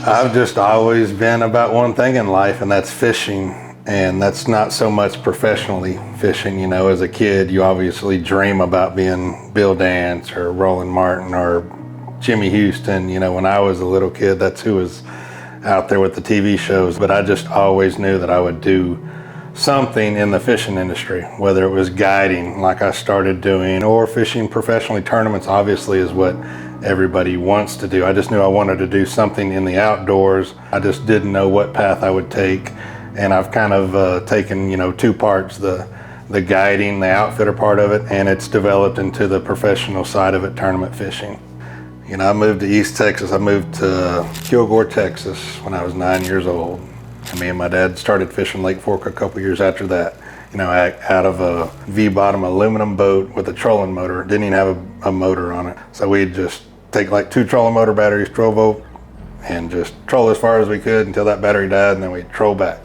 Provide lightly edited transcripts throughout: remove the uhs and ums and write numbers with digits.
I've just always been about one thing in life, and that's fishing. And that's not so much professionally fishing. You know, as a kid, you obviously dream about being Bill Dance or Roland Martin or Jimmy Houston. You know, when I was a little kid, that's who was out there with the TV shows. But I just always knew that I would do something in the fishing industry, whether it was guiding like I started doing or fishing professionally. Tournaments obviously is what everybody wants to do. I just knew I wanted to do something in the outdoors. I just didn't know what path I would take. And I've kind of taken, you know, two parts, the guiding, the outfitter part of it, and it's developed into the professional side of it, tournament fishing. You know, I moved to East Texas. I moved to Kilgore, Texas when I was 9 years old. And me and my dad started fishing Lake Fork a couple years after that. You know, out of a V-bottom aluminum boat with a trolling motor. Didn't even have a motor on it. So we'd just take like 2 trolling motor batteries, 12-volt, and just troll as far as we could until that battery died, and then we'd troll back.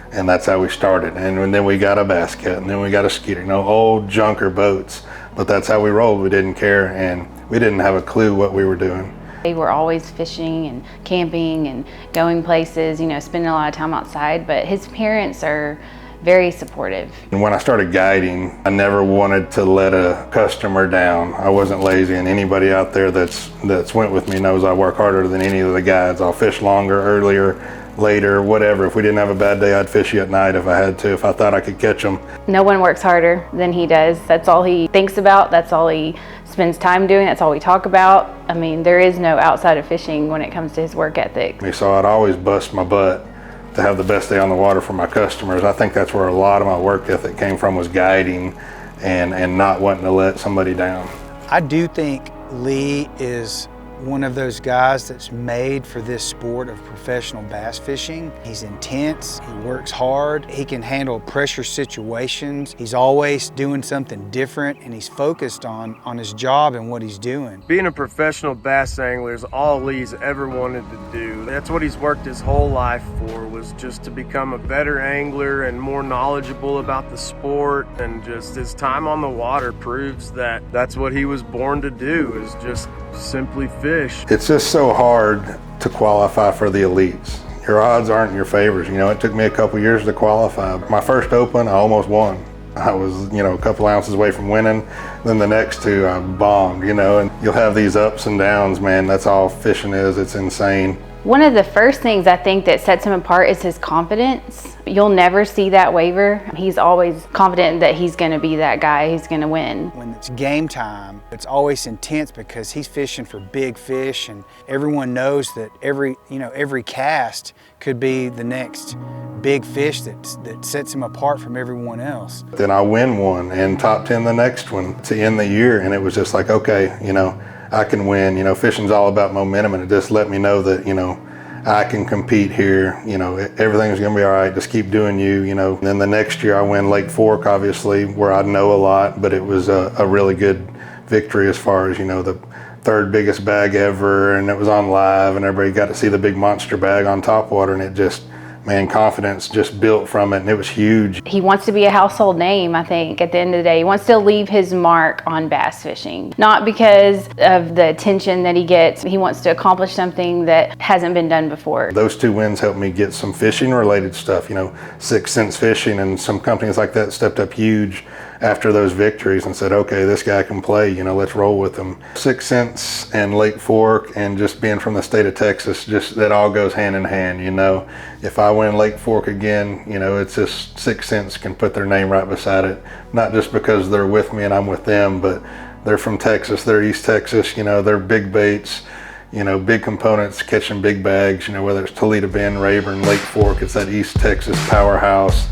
And that's how we started. And then we got a basket, and then we got a skeeter, you know, old junker boats. But that's how we rolled. We didn't care, and we didn't have a clue what we were doing. They were always fishing and camping and going places, you know, spending a lot of time outside. But his parents are very supportive. And when I started guiding, I never wanted to let a customer down. I wasn't lazy, and anybody out there that's went with me knows I work harder than any of the guides. I'll fish longer, earlier, later, whatever. If we didn't have a bad day, I'd fish you at night if I had to, if I thought I could catch them. No one works harder than he does. That's all he thinks about. That's all he spends time doing. That's all we talk about. I mean, there is no outside of fishing when it comes to his work ethic. So I'd always bust my butt to have the best day on the water for my customers. I think that's where a lot of my work ethic came from, was guiding and not wanting to let somebody down. I do think Lee is one of those guys that's made for this sport of professional bass fishing. He's intense, he works hard, he can handle pressure situations. He's always doing something different, and he's focused on his job and what he's doing. Being a professional bass angler is all Lee's ever wanted to do. That's what he's worked his whole life for, was just to become a better angler and more knowledgeable about the sport. And just his time on the water proves that that's what he was born to do, is just simply fish. It's just so hard to qualify for the elites. Your odds aren't in your favors. You know, it took me a couple years to qualify. My first open, I almost won. I was, you know, a couple ounces away from winning. Then the next two, I bombed, you know, and you'll have these ups and downs, man. That's all fishing is. It's insane. One of the first things I think that sets him apart is his confidence. You'll never see that waver. He's always confident that he's going to be that guy, he's going to win. When it's game time, it's always intense because he's fishing for big fish, and everyone knows that every cast could be the next big fish that sets him apart from everyone else. Then I win one and top 10 the next one to end the year, and it was just like, okay, you know, I can win. You know, fishing's all about momentum, and it just let me know that, you know, I can compete here. You know, everything's gonna be all right. Just keep doing you, you know. And then the next year I win Lake Fork, obviously, where I know a lot, but it was a really good victory as far as, you know, the third biggest bag ever, and it was on live, and everybody got to see the big monster bag on topwater, and it just, man, confidence just built from it, and it was huge. He wants to be a household name, I think, at the end of the day. He wants to leave his mark on bass fishing. Not because of the attention that he gets. He wants to accomplish something that hasn't been done before. Those two wins helped me get some fishing related stuff, you know, 6 Cents Fishing, and some companies like that stepped up huge after those victories and said, okay, this guy can play, you know, let's roll with him. 6 Cents and Lake Fork, and just being from the state of Texas, just that all goes hand in hand, you know. If I win Lake Fork again, you know, it's just 6 Cents can put their name right beside it. Not just because they're with me and I'm with them, but they're from Texas, they're East Texas, you know, they're big baits, you know, big components, catching big bags, you know, whether it's Toledo Bend, Rayburn, Lake Fork, it's that East Texas powerhouse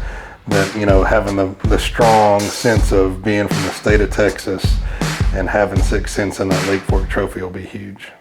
that, you know, having the strong sense of being from the state of Texas and having 6 Cents in that Lake Fork trophy will be huge.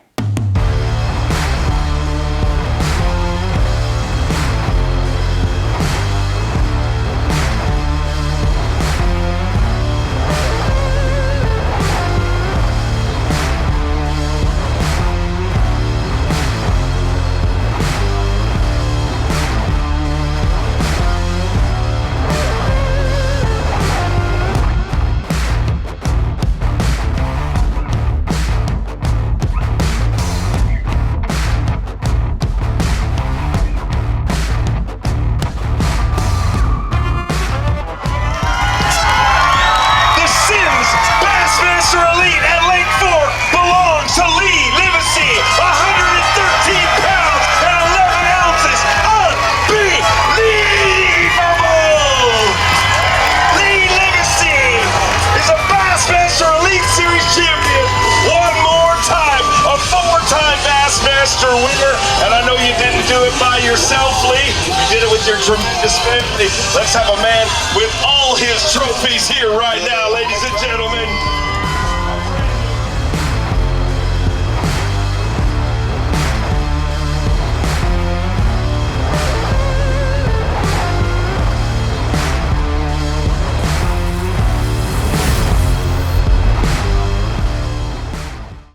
yourself, Lee. You did it with your tremendous family. Let's have a man with all his trophies here right now, ladies and gentlemen.